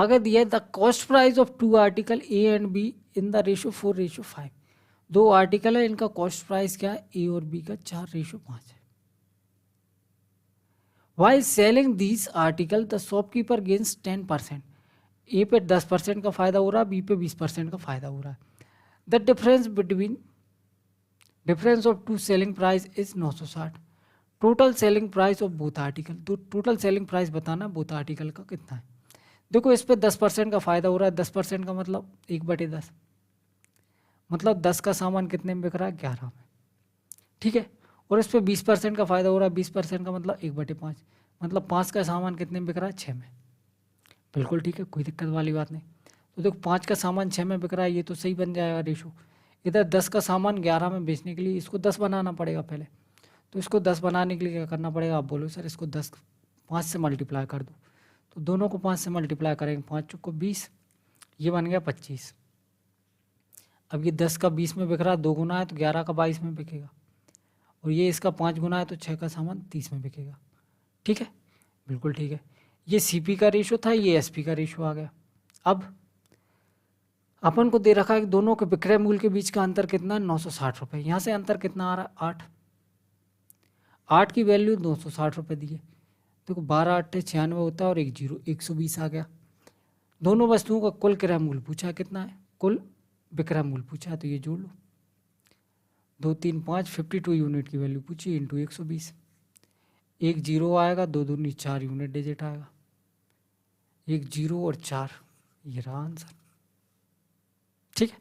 आगे दिया है the cost price of two article a and b in the ratio 4:5। दो आर्टिकल है, इनका कॉस्ट प्राइस क्या है, ए और बी का 4:5 है। While selling this article the shopkeeper gains 10%। ए पे 10% का फायदा हो रहा है, बी पे 20% का फायदा हो रहा है। The difference of two selling price is 960। Total selling price of both article, तो टोटल सेलिंग प्राइस बताना बोथ आर्टिकल का कितना है। देखो इस पे 10% का फायदा हो रहा है, 10% का मतलब 1/10, मतलब 10 का सामान कितने में बिक रहा है, 11 में, ठीक है। और इस पे 20% का फायदा हो रहा है, 20% का मतलब 1/5, मतलब 5 का सामान कितने में बिक रहा है, 6 में। बिल्कुल ठीक है, कोई दिक्कत वाली बात नहीं। तो देखो 5 का सामान 6 में बिक रहा है, ये तो सही बन जाएगा रेशो। इधर 10 का सामान 11 में बेचने के लिए इसको 10 बनाना पड़ेगा पहले। तो इसको 10 बनाने के लिए क्या करना पड़ेगा, आप बोलो सर इसको 10 5 से मल्टीप्लाई कर दो। तो दोनों को 5 से मल्टीप्लाई करेंगे, 5 चौको 20, ये बन गया 25। अब ये 10 का 20 में बिक रहा है, 2 गुना है तो 11 का 22 में बिकेगा। और ये इसका 5 गुना है तो 6 का सामान 30 में बिकेगा। ठीक है, बिल्कुल ठीक है। ये सीपी का रेशो था, ये एसपी का रेशो आ गया। अब अपन को दे रखा है कि दोनों के विक्रय मूल्य के बीच का अंतर कितना है, 960 रुपये। यहाँ से अंतर कितना आ रहा है, 8। 8 की वैल्यू 960 रुपये दी है। देखो 12 8 96 होता है और 1 0 120 आ गया। दोनों वस्तुओं का कुल क्रय मूल्य पूछा कितना है, कुल विक्रय मूल्य पूछा है, तो ये जोड़ लो। 2 3 5 52 यूनिट की वैल्यू पूछी इंटू 120। 1 0 आएगा, 2 दूनी 4 यूनिट डिजिट आएगा। 1 0 और 4, ये रहा आंसर। ठीक है।